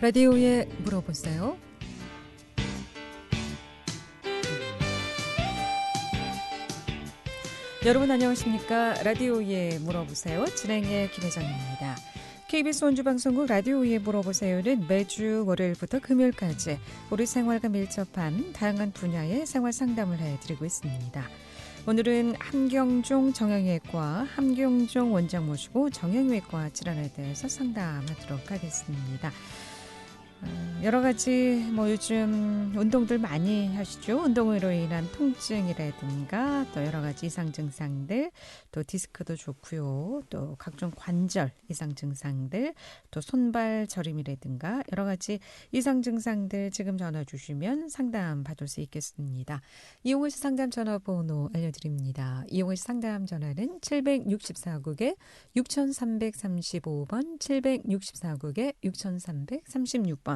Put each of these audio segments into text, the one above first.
라디오에 물어보세요. 여러분 안녕하십니까? 라디오에 물어보세요. 진행의 김혜정입니다. KBS 원주방송국 라디오에 물어보세요는 매주 월요일부터 금요일까지 우리 생활과 밀접한 다양한 분야의 생활 상담을 해드리고 있습니다. 오늘은 함경종 정형외과 함경종 원장 모시고 정형외과 질환에 대해서 상담하도록 하겠습니다. 여러 가지 요즘 운동들 많이 하시죠. 운동으로 인한 통증이라든가 또 여러 가지 이상 증상들, 또 디스크도 좋고요. 또 각종 관절 이상 증상들, 또 손발 저림이라든가 여러 가지 이상 증상들 지금 전화 주시면 상담 받을 수 있겠습니다. 이용호 씨 상담 전화번호 알려드립니다. 이용호 씨 상담 전화는 764국에 6335번, 764국에 6336번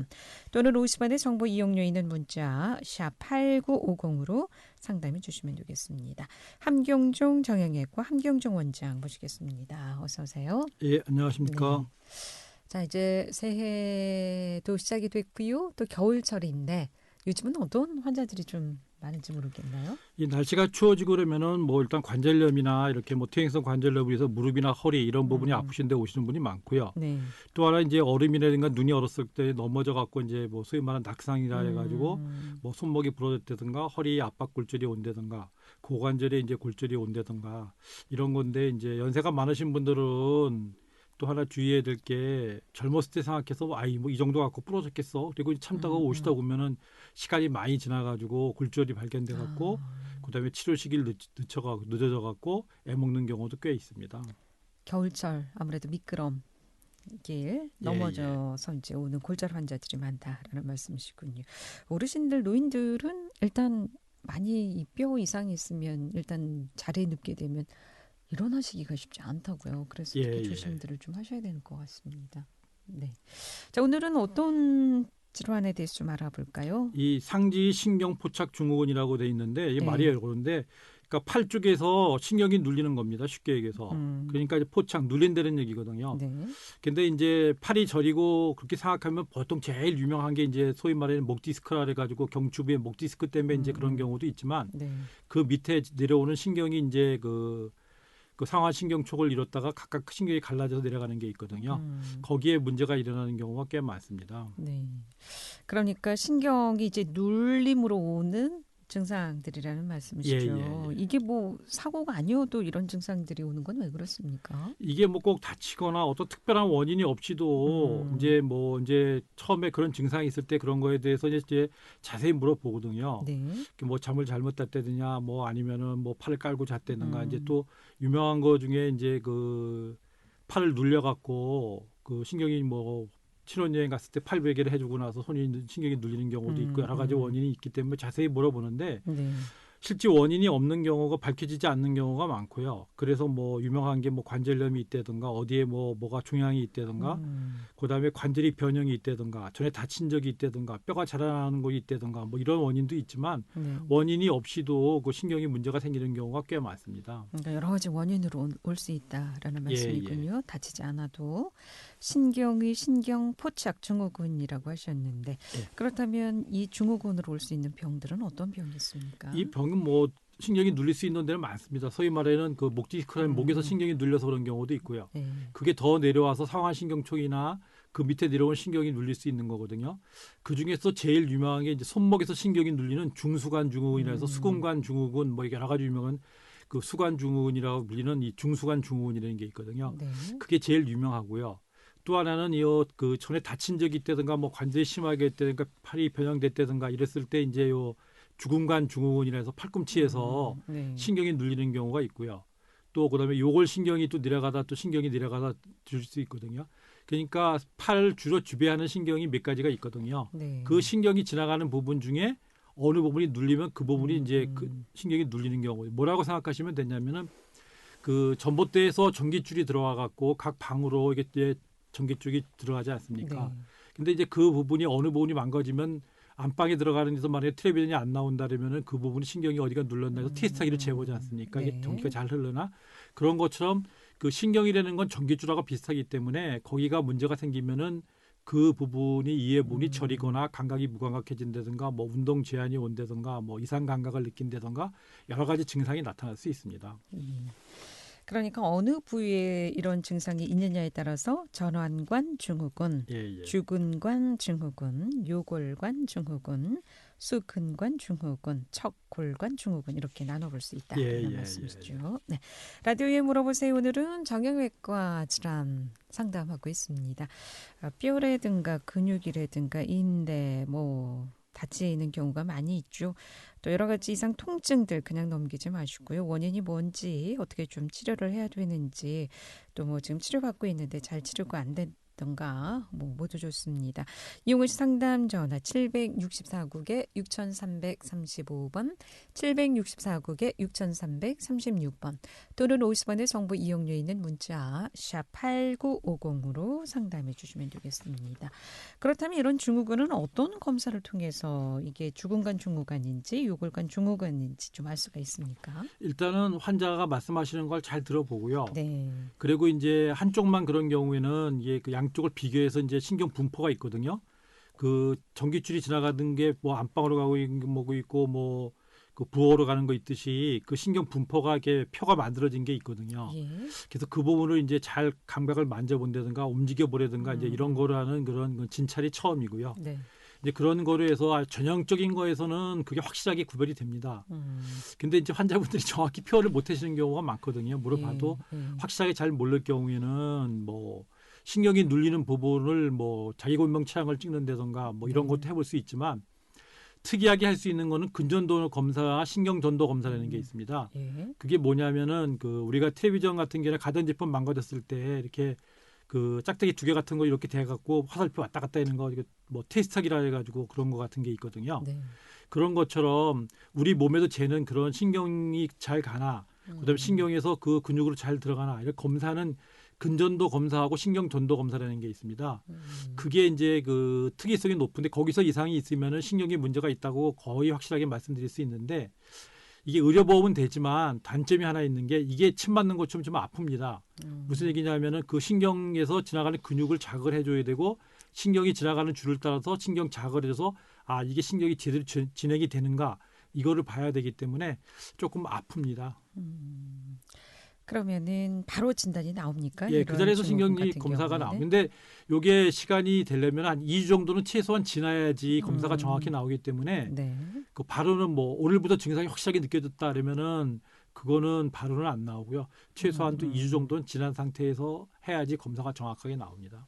또는 50원의 정보 이용료 있는 문자 샵 8950으로 상담해 주시면 되겠습니다. 함경종 정형외과 함경종 원장 모시겠습니다. 어서 오세요. 예, 안녕하십니까. 네. 자, 이제 새해도 시작이 됐고요. 또 겨울철인데 요즘은 어떤 환자들이 좀 많은지 모르겠나요? 이 날씨가 추워지고 그러면은 일단 관절염이나 이렇게 퇴행성 관절염으로 해서 무릎이나 허리 이런 부분이 아프신데 오시는 분이 많고요. 네. 또 하나 이제 얼음이라든가 눈이 얼었을 때 넘어져 갖고 이제 소위 말하는 낙상이라 해가지고 손목이 부러졌다든가 허리 압박 골절이 온다든가 고관절에 이제 골절이 온다든가 이런 건데 이제 연세가 많으신 분들은 또 하나 주의해야 될 게 젊었을 때 생각해서 이 정도 갖고 부러졌겠어. 그리고 참다가 오시다 보면은 시간이 많이 지나가지고 골절이 발견돼 갖고 그다음에 치료 시기를 늦어져 갖고 애 먹는 경우도 꽤 있습니다. 겨울철 아무래도 미끄럼 길 넘어져서 이제 오는 골절 환자들이 많다라는 말씀이시군요. 어르신들 노인들은 일단 많이 이 뼈 이상이 있으면 일단 자리에 눕게 되면 일어나시기가 쉽지 않다고요. 그래서 특히 조심들을 좀 하셔야 되는 것 같습니다. 네. 자, 오늘은 어떤 질환에 대해서 좀 알아볼까요? 이 상지 신경 포착 증후군이라고 돼 있는데 이게 말이 어려운데 그러니까 팔 쪽에서 신경이 눌리는 겁니다. 쉽게 얘기해서. 그러니까 이제 포착 눌린다는 얘기거든요. 네. 근데 이제 팔이 저리고 그렇게 생각하면 보통 제일 유명한 게 이제 소위 말하는 목 디스크라 해 가지고 경추부의 목 디스크 때문에 이제 그런 경우도 있지만 그 밑에 내려오는 신경이 이제 그 상하신경촉을 이뤘다가 각각 신경이 갈라져서 내려가는 게 있거든요. 거기에 문제가 일어나는 경우가 꽤 많습니다. 네. 그러니까 신경이 이제 눌림으로 오는 증상들이라는 말씀이시죠. 이게 사고가 아니어도 이런 증상들이 오는 건 왜 그렇습니까? 이게 꼭 다치거나 어떤 특별한 원인이 없이도 이제 처음에 그런 증상이 있을 때 그런 거에 대해서 이제 자세히 물어보거든요. 네. 잠을 잘못 잤다느냐, 아니면은 팔을 깔고 잤다든가 이제 또 유명한 거 중에 이제 그 팔을 눌려갖고 그 신경이 신혼여행 갔을 때 팔베개를 해주고 나서 신경이 눌리는 경우도 있고 여러 가지 원인이 있기 때문에 자세히 물어보는데 실제 원인이 없는 경우가 밝혀지지 않는 경우가 많고요. 그래서 유명한 게 관절염이 있다든가 어디에 뭐가 종양이 있다든가 그다음에 관절이 변형이 있다든가 전에 다친 적이 있다든가 뼈가 자라나는 곳이 있다든가 이런 원인도 있지만 원인이 없이도 그 신경이 문제가 생기는 경우가 꽤 많습니다. 그러니까 여러 가지 원인으로 올 수 있다라는 말씀이군요. 다치지 않아도 신경의 신경 포착 증후군이라고 하셨는데 그렇다면 이 증후군으로 올 수 있는 병들은 어떤 병이 있습니까? 이 병은 신경이 눌릴 수 있는 데는 많습니다. 소위 말하는 그 목 디스크라는 목에서 신경이 눌려서 그런 경우도 있고요. 그게 더 내려와서 상하신경촉이나 그 밑에 내려온 신경이 눌릴 수 있는 거거든요. 그 중에서 제일 유명한 게 이제 손목에서 신경이 눌리는 중수관 증후군이라 해서 수근관 증후군 여러 가지 유명한 그 수관 증후군이라고 불리는 이 중수관 증후군이라는 게 있거든요. 그게 제일 유명하고요. 또 하나는 그 전에 다친 적이 있다든가 관절이 심하게 했다든가 팔이 변형됐다든가 이랬을 때 이제 주근관 증후군이라 해서 팔꿈치에서 신경이 눌리는 경우가 있고요. 또 그다음에 요골 신경이 또 내려가다 또 신경이 내려가다 줄 수 있거든요. 그러니까 팔을 주로 지배하는 신경이 몇 가지가 있거든요. 그 신경이 지나가는 부분 중에 어느 부분이 눌리면 그 부분이 이제 그 신경이 눌리는 경우. 뭐라고 생각하시면 되냐면은 그 전봇대에서 전기줄이 들어와 갖고 각 방으로 이게 전기줄이 들어가지 않습니까? 근데 이제 그 부분이 어느 부분이 망가지면 안방에 들어가는 데서 만약에 텔레비전이 안 나온다 그러면은 그 부분이 신경이 어디가 눌렀나 해서 테스트하기를 재보지 않습니까? 이게 전기가 잘 흐르나? 그런 것처럼 그 신경이라는 건 전기줄하고 비슷하기 때문에 거기가 문제가 생기면은 그 부분이 이해 부분이 저리거나 감각이 무감각해진다든가 뭐 운동 제한이 온다든가 뭐 이상 감각을 느낀다든가 여러 가지 증상이 나타날 수 있습니다. 그러니까 어느 부위에 이런 증상이 있느냐에 따라서 전완관 증후군, 주근관 증후군, 요골관 증후군, 수근관 증후군, 척골관 증후군 이렇게 나눠볼 수 있다 이런 말씀이시죠. 네. 라디오에 물어보세요. 오늘은 정형외과 질환 상담하고 있습니다. 뼈라든가 근육이라든가 인대 뭐 다치는 경우가 많이 있죠. 또 여러 가지 이상 통증들 그냥 넘기지 마시고요. 원인이 뭔지 어떻게 좀 치료를 해야 되는지 또 뭐 지금 치료받고 있는데 잘 치료가 안 된던가 뭐 모두 좋습니다. 이용우 씨 상담 전화 764국에 6335번 764국에 6336번 또는 50원의 정보 이용료에 있는 문자 샵 8950으로 상담해 주시면 되겠습니다. 그렇다면 이런 증후군은 어떤 검사를 통해서 이게 주근관 증후군인지 요골관 증후군인지 좀 알 수가 있습니까? 일단은 환자가 말씀하시는 걸 잘 들어보고요. 네. 그리고 이제 한쪽만 그런 경우에는 이게 그 양쪽을 비교해서 이제 신경 분포가 있거든요. 그 전기줄이 지나가는 게 뭐 안방으로 가고 있는 뭐고 있고 뭐 그 부호로 가는 거 있듯이 그 신경 분포가 이렇게 표가 만들어진 게 있거든요. 그래서 그 부분을 이제 잘 감각을 만져본다든가 움직여 보라든가 이제 이런 거를 하는 그런 진찰이 처음이고요. 네. 이제 그런 거로 해서 전형적인 거에서는 그게 확실하게 구별이 됩니다. 근데 이제 환자분들이 정확히 표현을 못 하시는 경우가 많거든요. 물어봐도 확실하게 잘 모를 경우에는 뭐 신경이 눌리는 부분을 뭐 자기곤명 체형을 찍는다던가 뭐 이런 것도 해볼 수 있지만 특이하게 할 수 있는 거는 근전도 검사와 신경전도 검사라는 게 있습니다. 그게 뭐냐면은 그 우리가 텔레비전 같은 경우에 가전제품 망가졌을 때 이렇게 그 짝대기 두 개 같은 거 이렇게 대갖고 화살표 왔다 갔다 하는 거 뭐 테스트기라 해가지고 그런 거 같은 게 있거든요. 네. 그런 것처럼 우리 몸에도 재는 그런 신경이 잘 가나 그다음에 신경에서 그 근육으로 잘 들어가나 이런 검사는 근전도 검사하고 신경전도 검사라는 게 있습니다. 그게 이제 그 특이성이 높은데 거기서 이상이 있으면은 신경에 문제가 있다고 거의 확실하게 말씀드릴 수 있는데 이게 의료보험은 되지만 단점이 하나 있는 게 이게 침 맞는 것처럼 좀 아픕니다. 무슨 얘기냐면은 그 신경에서 지나가는 근육을 자극을 해줘야 되고 신경이 지나가는 줄을 따라서 신경 자극을 해서 아 이게 신경이 제대로 진행이 되는가 이거를 봐야 되기 때문에 조금 아픕니다. 그러면은 바로 진단이 나옵니까? 예, 그 자리에서 신경이 검사가 나오는데 이게 시간이 되려면 한 2주 정도는 최소한 지나야지 검사가 정확히 나오기 때문에 네. 그 바로는 뭐 오늘부터 증상이 확실하게 느껴졌다 그러면은 그거는 바로는 안 나오고요. 최소한 또 2주 정도는 지난 상태에서 해야지 검사가 정확하게 나옵니다.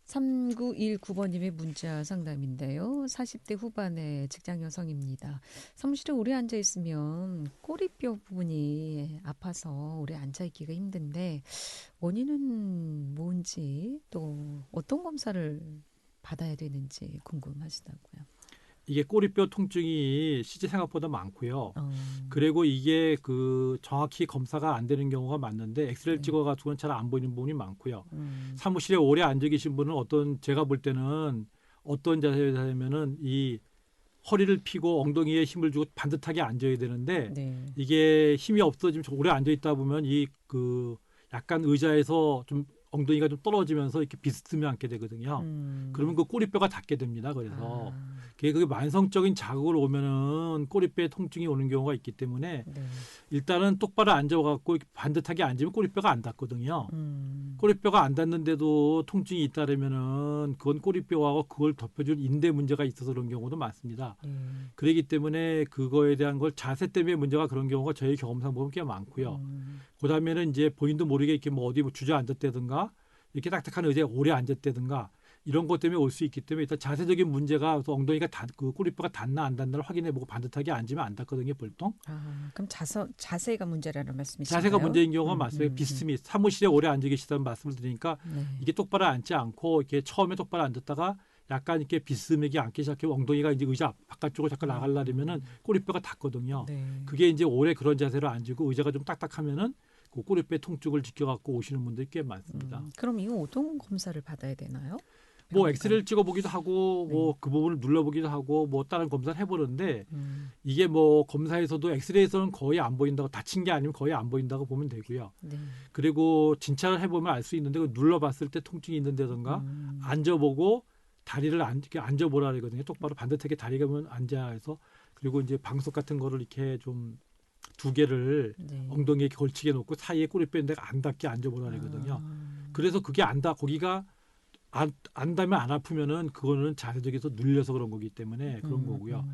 3919번님의 문자 상담인데요. 40대 후반의 직장 여성입니다. 사무실에 오래 앉아 있으면 꼬리뼈 부분이 아파서 오래 앉아 있기가 힘든데 원인은 뭔지 또 어떤 검사를 받아야 되는지 궁금하시다고요. 이게 꼬리뼈 통증이 실제 생각보다 많고요. 그리고 이게 그 정확히 검사가 안 되는 경우가 많은데 엑스레이를 찍어가지고는 잘 안 보이는 부분이 많고요. 사무실에 오래 앉아 계신 분은 제가 볼 때는 어떤 자세냐면은 이 허리를 펴고 엉덩이에 힘을 주고 반듯하게 앉아야 되는데 이게 힘이 없어지면 오래 앉아 있다 보면 이 그 약간 의자에서 좀 엉덩이가 좀 떨어지면서 이렇게 비스듬히 앉게 되거든요. 그러면 그 꼬리뼈가 닿게 됩니다. 그래서 그게 만성적인 자극을 오면은 꼬리뼈에 통증이 오는 경우가 있기 때문에 일단은 똑바로 앉아갖고 반듯하게 앉으면 꼬리뼈가 안 닿거든요. 꼬리뼈가 안 닿는데도 통증이 있다면은 그건 꼬리뼈하고 그걸 덮여준 인대 문제가 있어서 그런 경우도 많습니다. 그렇기 때문에 그거에 대한 걸 자세 때문에 문제가 그런 경우가 저희 경험상 보면 꽤 많고요. 그다음에는 이제 본인도 모르게 이렇게 뭐 어디 주저앉았다든가 이렇게 딱딱한 의자에 오래 앉았다든가 이런 것 때문에 올 수 있기 때문에 일단 자세적인 문제가 엉덩이가 그 꼬리뼈가 닿나 안 닿나를 확인해보고 반듯하게 앉으면 안 닿거든요, 보통. 그럼 자세가 문제라는 말씀이신가요? 자세가 문제인 경우가 많습니다. 비스듬히 사무실에 오래 앉아 계시다는 말씀을 드리니까 이게 똑바로 앉지 않고 이렇게 처음에 똑바로 앉았다가 약간 이렇게 비스듬하게 앉기 시작하면 엉덩이가 이제 의자 바깥쪽으로 잠깐 나가려면은 꼬리뼈가 닿거든요. 그게 이제 오래 그런 자세로 앉고 의자가 좀 딱딱하면은 그 꼬리뼈 통증을 지켜갖고 오시는 분들이 꽤 많습니다. 그럼 이거 어떤 검사를 받아야 되나요? 뭐 엑스레이를 찍어보기도 하고 뭐 그 부분을 눌러보기도 하고 뭐 다른 검사를 해보는데 이게 뭐 검사에서도 엑스레이에서는 거의 안 보인다고 다친 게 아니면 거의 안 보인다고 보면 되고요. 네. 그리고 진찰을 해보면 알 수 있는데 눌러봤을 때 통증이 있는데던가 앉아보고 다리를 이렇게 앉아보라 그러거든요. 똑바로 반듯하게 다리가 앉아서 그리고 이제 방석 같은 거를 이렇게 좀 두 개를 네. 엉덩이에 걸치게 놓고 사이에 꼬리 빼는 데가 안 닿게 앉아보라 그러거든요. 그래서 그게 거기가 안 닿으면 안 아프면은 그거는 자세적에서 눌려서 그런 거기 때문에 그런 거고요.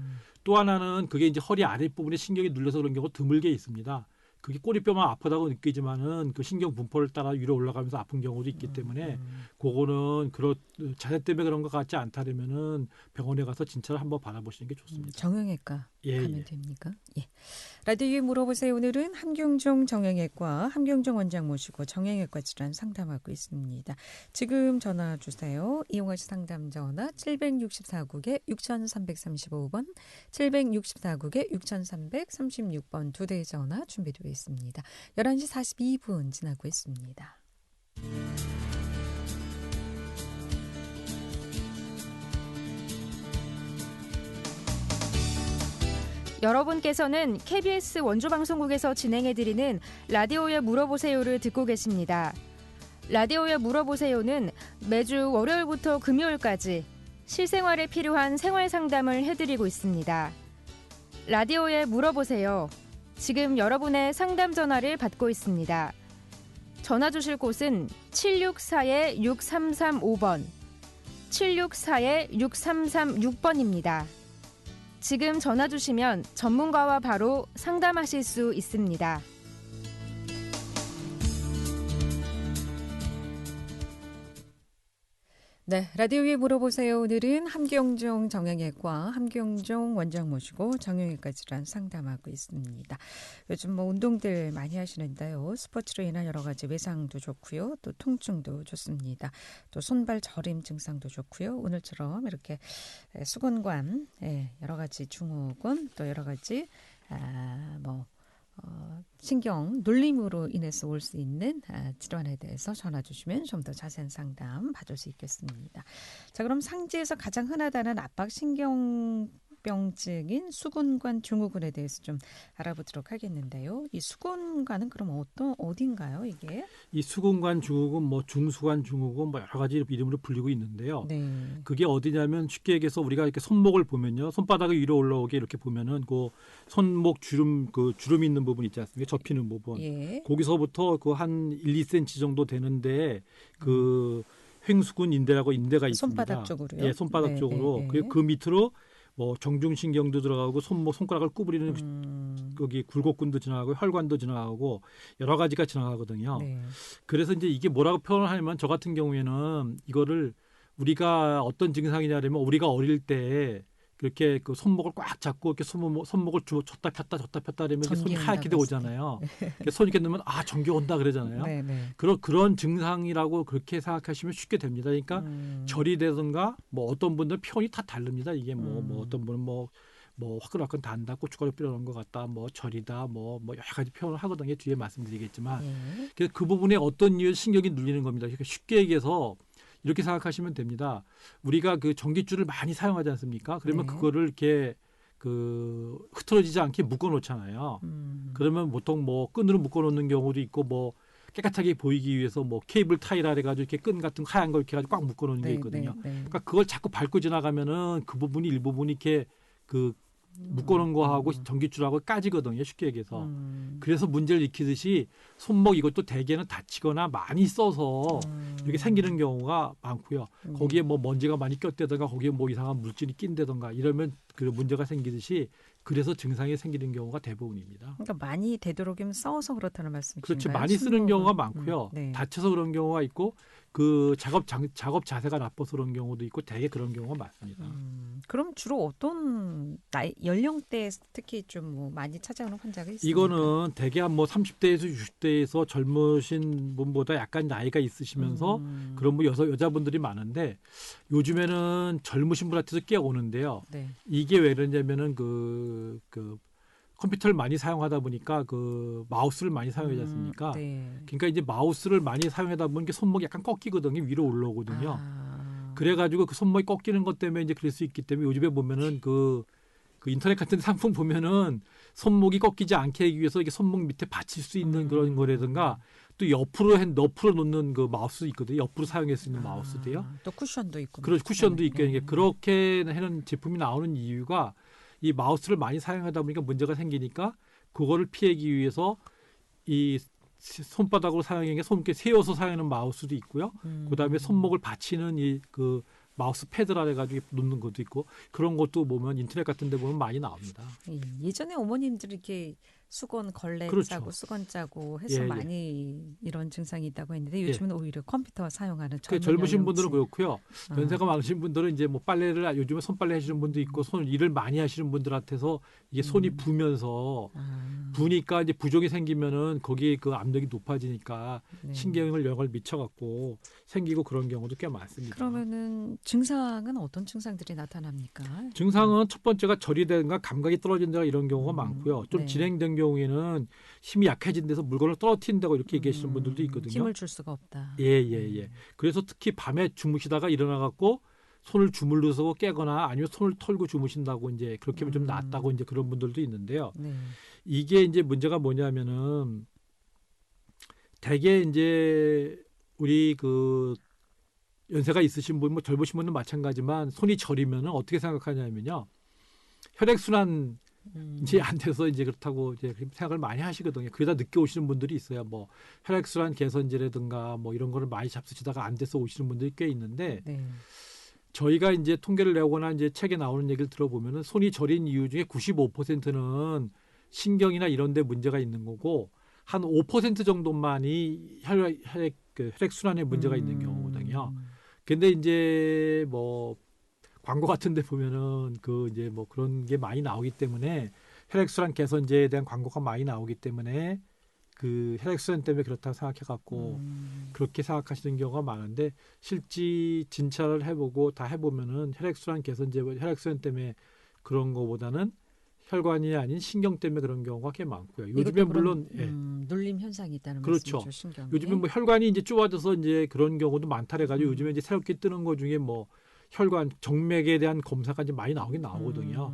또 하나는 그게 이제 허리 아랫부분에 신경이 눌려서 그런 경우가 드물게 있습니다. 그게 꼬리뼈만 아프다고 느끼지만은 그 신경 분포를 따라 위로 올라가면서 아픈 경우도 있기 때문에 그거는 자세 때문에 그런 것 같지 않다면은 병원에 가서 진찰을 한번 받아보시는 게 좋습니다. 정형외과 가면 됩니까? 예. 라디오에 물어보세요. 오늘은 함경종 정형외과 함경종 원장 모시고 정형외과 질환 상담하고 있습니다. 지금 전화 주세요. 이용하실 상담 전화 764국에 6335번 764국에 6336번 두 대의 전화 준비되어 있습니다. 11시 42분 지나고 있습니다. 여러분께서는 KBS 원주방송국에서 진행해드리는 라디오에 물어보세요를 듣고 계십니다. 라디오에 물어보세요는 매주 월요일부터 금요일까지 실생활에 필요한 생활 상담을 해드리고 있습니다. 라디오에 물어보세요. 지금 여러분의 상담 전화를 받고 있습니다. 전화 주실 곳은 764-6335번, 764-6336번입니다. 지금 전화 주시면 전문가와 바로 상담하실 수 있습니다. 네, 라디오에 물어보세요. 오늘은 함경종 정형외과 함경종 원장 모시고 정형외과 질환 상담하고 있습니다. 요즘 뭐 운동들 많이 하시는데요. 스포츠로 인한 여러 가지 외상도 좋고요. 또 통증도 좋습니다. 또 손발 저림 증상도 좋고요. 오늘처럼 이렇게 수근관, 여러 가지 증후군, 또 여러 가지 신경 눌림으로 인해서 올 수 있는 질환에 대해서 전화 주시면 좀 더 자세한 상담 받을 수 있겠습니다. 자, 그럼 상지에서 가장 흔하다는 압박신경병증인 수근관 증후군에 대해서 좀 알아보도록 하겠는데요. 이 수근관은 그럼 어딘가요, 이게? 이 수근관 증후군, 중수관 증후군, 여러 가지 이름으로 불리고 있는데요. 네. 그게 어디냐면 쉽게 얘기해서 우리가 이렇게 손목을 보면요, 손바닥이 위로 올라오게 이렇게 보면은 그 손목 주름 있는 부분 있지 않습니까? 접히는 부분. 예. 거기서부터 그 한 1, 2cm 정도 되는데 그 횡수근 인대라고 인대가 있습니다. 손바닥 쪽으로요? 예, 손바닥 네, 쪽으로. 네, 네. 그리고 그 밑으로 정중신경도 들어가고 손가락을 구부리는 거기 굴곡근도 지나가고 혈관도 지나가고 여러 가지가 지나가거든요. 네. 그래서 이제 이게 뭐라고 표현을 하냐면 저 같은 경우에는 이거를 우리가 어떤 증상이냐면 우리가 어릴 때 그렇게 그 손목을 꽉 잡고 이렇게 손목을 줬다 폈다 하면 손이 하얗게 돼 오잖아요. 손이 이렇게 넣으면 전기 온다 그러잖아요. 네, 네. 그런 증상이라고 그렇게 생각하시면 쉽게 됩니다. 그러니까 절이 되든가 어떤 분들은 표현이 다 다릅니다. 이게 어떤 분은 화끈화끈 단다, 고춧가루 뿌려놓은 것 같다, 절이다, 여러 가지 표현을 하거든요. 뒤에 말씀드리겠지만 그래서 그 부분에 어떤 이유 신경이 눌리는 겁니다. 그러니까 쉽게 얘기해서 이렇게 생각하시면 됩니다. 우리가 그 전깃줄을 많이 사용하지 않습니까? 그러면 그거를 이렇게 흐트러지지 않게 묶어 놓잖아요. 그러면 보통 끈으로 묶어 놓는 경우도 있고 깨끗하게 보이기 위해서 케이블 타이라 해가지고 이렇게 끈 같은 하얀 걸 이렇게 가지고 꽉 묶어 놓는 게 있거든요. 그러니까 그걸 자꾸 밟고 지나가면은 그 부분이 일부분이 이렇게 묶어놓은 거하고 전깃줄하고 까지거든요. 쉽게 얘기해서. 그래서 문제를 일으키듯이 손목 이것도 대개는 다치거나 많이 써서 이렇게 생기는 경우가 많고요. 거기에 먼지가 많이 꼈다든가 거기에 이상한 물질이 낀다든가 이러면 그 문제가 생기듯이 그래서 증상이 생기는 경우가 대부분입니다. 그러니까 많이 되도록이면 써서 그렇다는 말씀이신가요? 그렇죠. 많이 쓰는 경우가 많고요. 네. 다쳐서 그런 경우가 있고 그 작업 자세가 나빠서 그런 경우도 있고 대개 그런 경우가 많습니다. 그럼 주로 어떤 연령대 특히 좀 많이 찾아오는 환자가 있습니까? 이거는 대개 한 30대에서 60대에서 젊으신 분보다 약간 나이가 있으시면서 그런 여자분들이 많은데 요즘에는 젊으신 분한테도 꽤 오는데요. 네. 이게 왜 그러냐면은 컴퓨터를 많이 사용하다 보니까 마우스를 많이 사용하지 않습니까? 네. 그러니까 이제 마우스를 많이 사용하다 보니까 손목이 약간 꺾이거든요. 위로 올라오거든요. 그래가지고 그 손목이 꺾이는 것 때문에 이제 그럴 수 있기 때문에 요즘에 보면은 그 인터넷 같은 상품 보면은 손목이 꺾이지 않게 하기 위해서 이게 손목 밑에 받칠 수 있는 그런 거라든가 또 옆으로 놓는 그 마우스 있거든요. 옆으로 사용할 수 있는 마우스도요. 또 쿠션도 있고. 그렇죠. 쿠션도 있고 이게 그렇게 하는 제품이 나오는 이유가 이 마우스를 많이 사용하다 보니까 문제가 생기니까 그거를 피하기 위해서 이 손바닥으로 사용하는 게 손목에 세워서 사용하는 마우스도 있고요. 그다음에 손목을 받치는 그 마우스 패드라 해가지고 놓는 것도 있고 그런 것도 보면 인터넷 같은 데 보면 많이 나옵니다. 예전에 어머님들이 이렇게 수건 걸레 그렇죠. 짜고 수건 짜고 해서 많이 이런 증상이 있다고 했는데 요즘은 오히려 컴퓨터 사용하는 젊으신 분들은 그렇고요. 연세가 많으신 분들은 이제 뭐 빨래를 요즘에 손빨래 하시는 분도 있고 일을 많이 하시는 분들한테서 이게 손이 부면서 부니까 이제 부종이 생기면은 거기에 그 압력이 높아지니까 신경을 영향을 미쳐갖고 생기고 그런 경우도 꽤 많습니다. 그러면은 증상은 어떤 증상들이 나타납니까? 증상은 첫 번째가 절이 되든가 감각이 떨어진다 이런 경우가 많고요. 좀 진행된 경우에는 힘이 약해진 데서 물건을 떨어뜨린다고 이렇게 얘기하시는 분들도 있거든요. 힘을 줄 수가 없다. 예. 그래서 특히 밤에 주무시다가 일어나갖고 손을 주물러서 깨거나 아니면 손을 털고 주무신다고 이제 그렇게 하면 좀 낫다고 이제 그런 분들도 있는데요. 이게 이제 문제가 뭐냐면은 대개 이제 우리 그 연세가 있으신 분, 뭐 젊으신 분은 마찬가지지만 손이 저리면은 어떻게 생각하냐면요. 혈액순환 이제 안 돼서 이제 그렇다고 이제 생각을 많이 하시거든요. 그러다 늦게 오시는 분들이 있어요. 뭐 혈액순환 개선제라든가 뭐 이런 거를 많이 잡수시다가 안 돼서 오시는 분들이 꽤 있는데 저희가 이제 통계를 내거나 이제 책에 나오는 얘기를 들어보면은 손이 저린 이유 중에 95%는 신경이나 이런 데 문제가 있는 거고 한 5% 정도만이 혈액순환에 문제가 있는 경우거든요. 근데 이제 뭐 광고 같은 데 보면은 그 이제 뭐 그런 게 많이 나오기 때문에 혈액순환 개선제에 대한 광고가 많이 나오기 때문에 그 혈액순환 때문에 그렇다고 생각해 갖고 그렇게 생각하시는 경우가 많은데 실제 진찰을 해보고 다 해보면은 혈액순환 개선제 혈액순환 때문에 그런 거보다는 혈관이 아닌 신경 때문에 그런 경우가 꽤 많고요. 요즘에 물론 눌림 현상이 있다는 그렇죠. 말씀이죠. 신경이. 요즘에 뭐 혈관이 이제 좁아져서 이제 그런 경우도 많다래 가지고 요즘에 이제 새롭게 뜨는 거 중에 뭐 혈관 정맥에 대한 검사가 이제 많이 나오긴 나오거든요.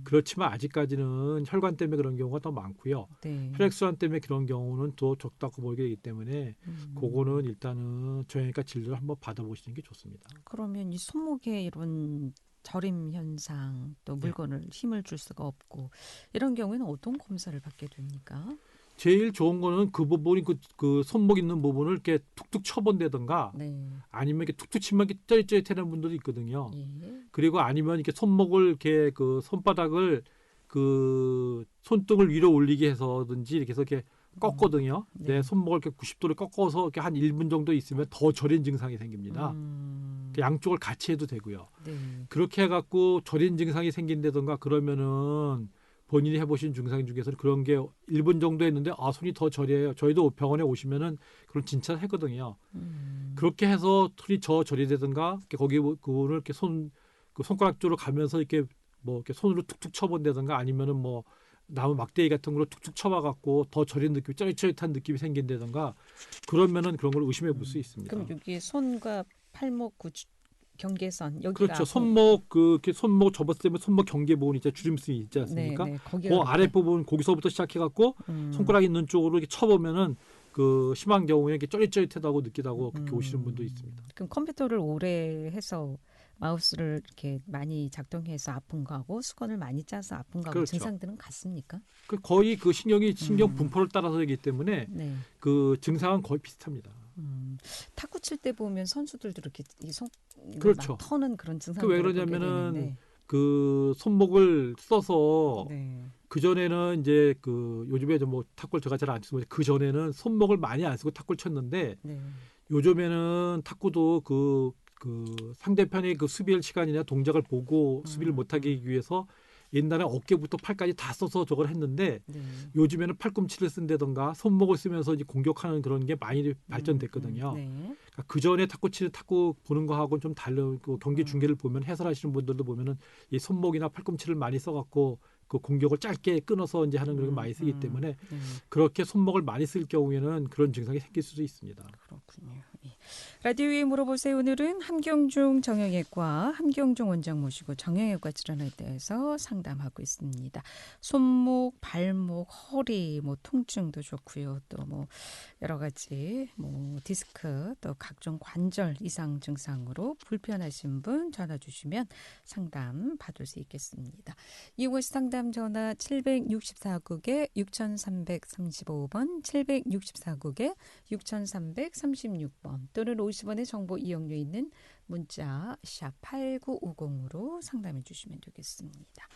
그렇지만 아직까지는 혈관 때문에 그런 경우가 더 많고요. 혈액순환 때문에 그런 경우는 더 적다고 보이게 되기 때문에 그거는 일단은 저희가 진료를 한번 받아보시는 게 좋습니다. 그러면 이 손목에 이런 저림 현상 또 물건을 힘을 줄 수가 없고 이런 경우에는 어떤 검사를 받게 됩니까? 제일 좋은 거는 그 부분이 그 손목 있는 부분을 이렇게 툭툭 쳐본다든가 아니면 이렇게 툭툭 치면 이렇게 쩌릿쩌릿하는 분들이 있거든요. 그리고 아니면 이렇게 손목을 이렇게 그 손바닥을 그 손등을 위로 올리게 해서든지 이렇게 해서 이렇게 꺾거든요. 내 손목을 이렇게 90도를 꺾어서 이렇게 한 1분 정도 있으면 더 저린 증상이 생깁니다. 양쪽을 같이 해도 되고요. 그렇게 해갖고 저린 증상이 생긴다든가 그러면은 본인이 해보신 증상 중에서 그런 게 1분 정도 했는데 손이 더 저려요. 저희도 병원에 오시면은 그런 진찰을 했거든요. 그렇게 해서 손이 저리되든가 거기 그거를 이렇게 손가락 쪽으로 가면서 이렇게 뭐 이렇게 손으로 툭툭 쳐본다든가 아니면은 뭐 나무 막대기 같은 걸로 툭툭 쳐봐갖고 더 저린 느낌, 쩌릿쩌릿한 느낌이 생긴다든가 그러면은 그런 걸 의심해 볼 수 있습니다. 그럼 여기 손과 팔목 경계선 여기가 그렇죠. 손목 이렇게 손목 접었을 때 손목 경계 부분 있죠. 주름선이 있지 않습니까? 그 아랫 부분 거기서부터 시작해갖고 손가락 있는 쪽으로 이렇게 쳐보면은 그 심한 경우에 이렇게 쩌릿쩌릿하다고 느끼다고 그렇게 오시는 분도 있습니다. 그럼 컴퓨터를 오래 해서 마우스를 이렇게 많이 작동해서 아픈 거하고 수건을 많이 짜서 아픈 거하고 그렇죠. 증상들은 같습니까? 거의 그 신경 분포를 따라서이기 때문에 그 증상은 거의 비슷합니다. 탁구 칠 때 보면 선수들도 이렇게 그렇죠. 막 터는 그런 증상을 왜 그러냐면은 그 손목을 써서 그 전에는 이제 그 요즘에 뭐 탁구를 제가 잘 안 치고 그 전에는 손목을 많이 안 쓰고 탁구를 쳤는데 요즘에는 탁구도 그 상대편의 그 수비할 시간이나 동작을 보고 수비를 못하게 하기 위해서 옛날에 어깨부터 팔까지 다 써서 저걸 했는데 요즘에는 팔꿈치를 쓴다던가 손목을 쓰면서 이제 공격하는 그런 게 많이 발전됐거든요. 그러니까 그 전에 탁구 보는 거하고는 좀 다르고 경기 중계를 보면 해설하시는 분들도 보면은 이 손목이나 팔꿈치를 많이 써갖고 그 공격을 짧게 끊어서 이제 하는 그런 게 많이 쓰기 때문에 그렇게 손목을 많이 쓸 경우에는 그런 증상이 생길 수도 있습니다. 그렇군요. 라디오에 물어보세요. 오늘은 함경중 정형외과 함경중 원장 모시고 정형외과 질환에 대해서 상담하고 있습니다. 손목, 발목, 허리 뭐 통증도 좋고요. 또 뭐 여러 가지 뭐 디스크 또 각종 관절 이상 증상으로 불편하신 분 전화 주시면 상담 받을 수 있겠습니다. 이곳 상담 전화 764국에 6335번 764국에 6336번 또는 50원의 정보 이용료 있는 문자 샵 8950으로 상담해 주시면 되겠습니다.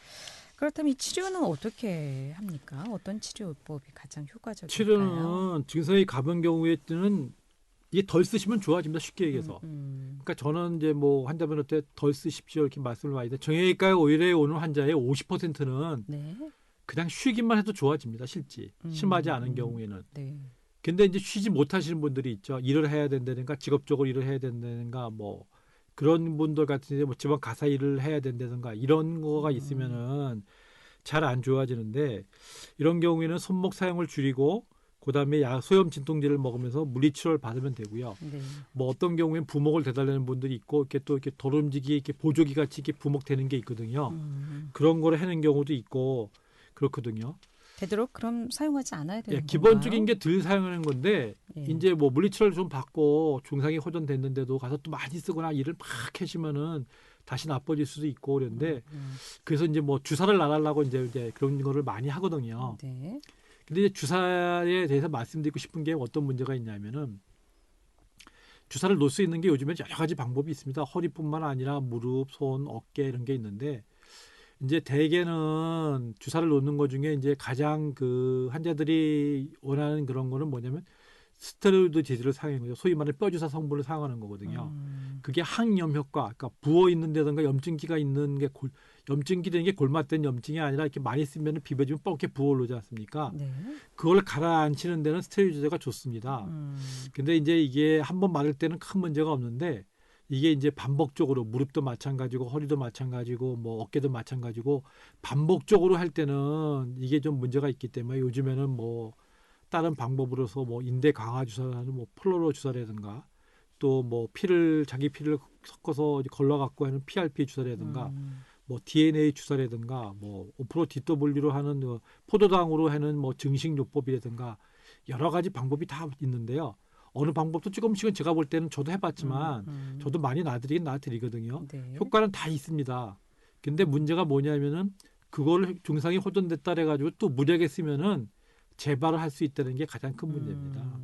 그렇다면 이 치료는 어떻게 합니까? 어떤 치료법이 가장 효과적일까요? 치료는 증상이 가벼운 경우에는 이게 덜 쓰시면 좋아집니다. 쉽게 얘기해서. 그러니까 저는 이제 뭐 환자분한테 덜 쓰십시오 이렇게 말씀을 많이 드려요. 정형외과에 오히려 오는 환자의 50%는 네. 그냥 쉬기만 해도 좋아집니다. 실제 심하지 않은 경우에는. 네. 근데 이제 쉬지 못하시는 분들이 있죠. 일을 해야 된다든가 직업적으로 일을 해야 된다든가 뭐 그런 분들 같은 이제 뭐 집안 가사 일을 해야 된다든가 이런 거가 있으면은 잘 안 좋아지는데 이런 경우에는 손목 사용을 줄이고 그다음에 소염 진통제를 먹으면서 물리치료를 받으면 되고요. 네. 뭐 어떤 경우에는 부목을 대달라는 분들이 있고 이렇게 또 이렇게 덜 움직이 이렇게 보조기 같이 이렇게 부목되는 게 있거든요. 그런 거를 하는 경우도 있고 그렇거든요. 되도록 그럼 사용하지 않아야 되는 건가요? 기본적인 게 덜 사용하는 건데 예. 이제 뭐 물리치료를 좀 받고 증상이 호전됐는데도 가서 또 많이 쓰거나 일을 막 하시면은 다시 나빠질 수도 있고 그런데 그래서 이제 뭐 주사를 놔달라고 이제 그런 거를 많이 하거든요. 네. 근데 이제 주사에 대해서 말씀드리고 싶은 게 어떤 문제가 있냐면은 주사를 놓을 수 있는 게 요즘에 여러 가지 방법이 있습니다. 허리뿐만 아니라 무릎, 손, 어깨 이런 게 있는데 이제 대개는 주사를 놓는 것 중에 이제 가장 그 환자들이 원하는 그런 거는 뭐냐면 스테로이드 제제를 사용하는 거죠. 소위 말하는 뼈주사 성분을 사용하는 거거든요. 그게 항염 효과, 그러니까 부어 있는 데든가 염증기가 있는 게 염증기 되는 게 골맞된 염증이 아니라 이렇게 많이 쓰면 비벼지면 뻑게 부어 오르지 않습니까? 네. 그걸 가라앉히는 데는 스테로이드 제제가 좋습니다. 근데 이제 이게 한번 맞을 때는 큰 문제가 없는데 이게 이제 반복적으로 무릎도 마찬가지고 허리도 마찬가지고 뭐 어깨도 마찬가지고 반복적으로 할 때는 이게 좀 문제가 있기 때문에 요즘에는 뭐 다른 방법으로서 뭐 인대 강화 주사라는 뭐 플로로 주사라든가 또 뭐 자기 피를 섞어서 걸러 갖고 하는 PRP 주사라든가 뭐 DNA 주사라든가 뭐 5% DW로 하는 포도당으로 하는 뭐 증식요법이라든가 여러 가지 방법이 다 있는데요. 어느 방법도 조금씩은 제가 볼 때는 저도 해봤지만 저도 많이 놔드리거든요. 네. 효과는 다 있습니다. 근데 문제가 뭐냐면은 그걸 증상이 호전됐다 해가지고 또 무리하게 쓰면은 재발을 할 수 있다는 게 가장 큰 문제입니다.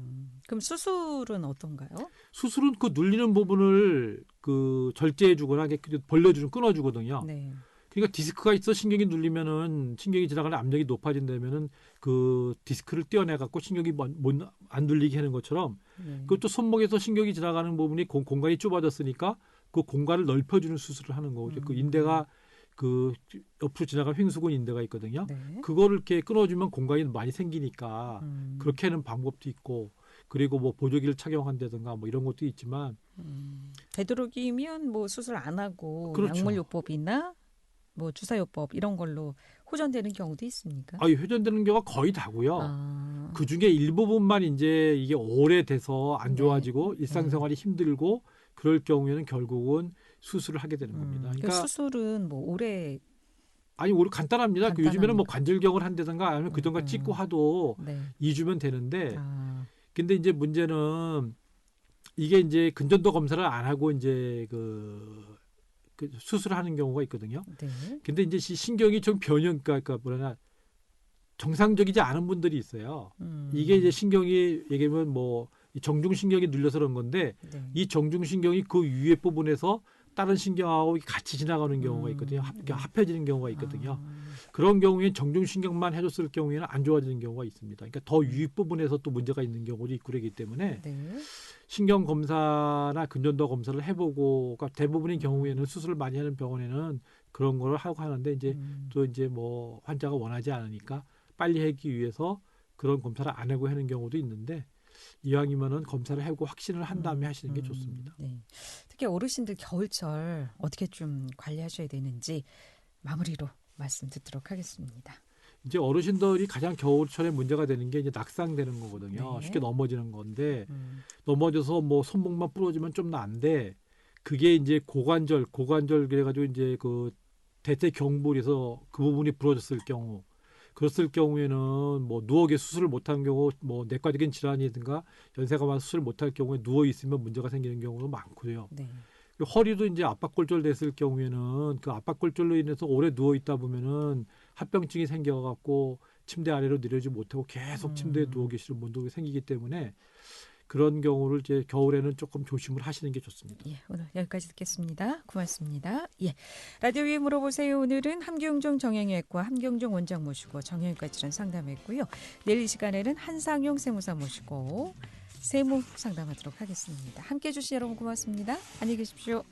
그럼 수술은 어떤가요? 수술은 그 눌리는 부분을 그 절제해주거나 벌려주는 끊어주거든요. 네. 그러니까 디스크가 있어 신경이 눌리면은 신경이 지나가는 압력이 높아진다면은 그 디스크를 떼어내 갖고 신경이 안 눌리게 하는 것처럼 그것도 손목에서 신경이 지나가는 부분이 공간이 좁아졌으니까 그 공간을 넓혀주는 수술을 하는 거죠. 그 인대가 그 옆으로 지나간 횡수근 인대가 있거든요. 네. 그거를 이렇게 끊어주면 공간이 많이 생기니까 그렇게 하는 방법도 있고 그리고 뭐 보조기를 착용한다든가 뭐 이런 것도 있지만 되도록이면 뭐 수술 안 하고 그렇죠. 약물요법이나 뭐 주사요법 이런 걸로 호전되는 경우도 있습니까? 회전되는 경우가 거의 다고요. 그 중에 일부분만 이제 이게 오래돼서 안 좋아지고 일상생활이 힘들고 그럴 경우에는 결국은 수술을 하게 되는 겁니다. 그러니까 수술은 뭐 오래 오히려 간단합니다. 요즘에는 뭐 관절경을 한다든가 아니면 그동안 찍고 하도 2주면 되는데 근데 이제 문제는 이게 이제 근전도 검사를 안 하고 이제 그 수술을 하는 경우가 있거든요. 네. 근데 이제 신경이 좀 그러니까 뭐라나 정상적이지 않은 분들이 있어요. 이게 이제 신경이 얘기하면 뭐 정중신경이 눌려서 그런 건데 이 정중신경이 그 위에 부분에서 다른 신경하고 같이 지나가는 경우가 있거든요. 합해지는 경우가 있거든요. 그런 경우에 정중신경만 해줬을 경우에는 안 좋아지는 경우가 있습니다. 그러니까 더 윗부분에서 또 문제가 있는 경우도 있고 그러기 때문에 신경 검사나 근전도 검사를 해보고 그러니까 대부분의 경우에는 수술을 많이 하는 병원에는 그런 걸 하고 하는데 이제 또 이제 뭐 환자가 원하지 않으니까 빨리 하기 위해서 그런 검사를 안 하고 하는 경우도 있는데 이왕이면은 검사를 하고 확신을 한 다음에 하시는 게 좋습니다. 네. 특히 어르신들 겨울철 어떻게 좀 관리하셔야 되는지 마무리로 말씀 듣도록 하겠습니다. 이제 어르신들이 가장 겨울철에 문제가 되는 게 이제 낙상되는 거거든요. 네. 쉽게 넘어지는 건데 넘어져서 뭐 손목만 부러지면 좀 나은데 그게 이제 고관절 그래가지고 이제 그 대퇴경부에서 그 부분이 부러졌을 경우 그랬을 경우에는 뭐 누워 계 수술을 못한 경우 뭐 내과적인 질환이든가 연세가 많아 수술을 못할 경우에 누워 있으면 문제가 생기는 경우도 많고요. 네. 허리도 이제 압박골절 됐을 경우에는 그 압박골절로 인해서 오래 누워 있다 보면은 합병증이 생겨갖고 침대 아래로 내려지 못하고 계속 침대에 누워 계시는 분도 생기기 때문에 그런 경우를 이제 겨울에는 조금 조심을 하시는 게 좋습니다. 예, 오늘 여기까지 듣겠습니다. 고맙습니다. 예, 라디오 위에 물어보세요. 오늘은 함경종 정형외과 함경종 원장 모시고 정형외과 질환 상담했고요. 내일 이 시간에는 한상용 세무사 모시고 세무 상담하도록 하겠습니다. 함께해 주신 여러분 고맙습니다. 안녕히 계십시오.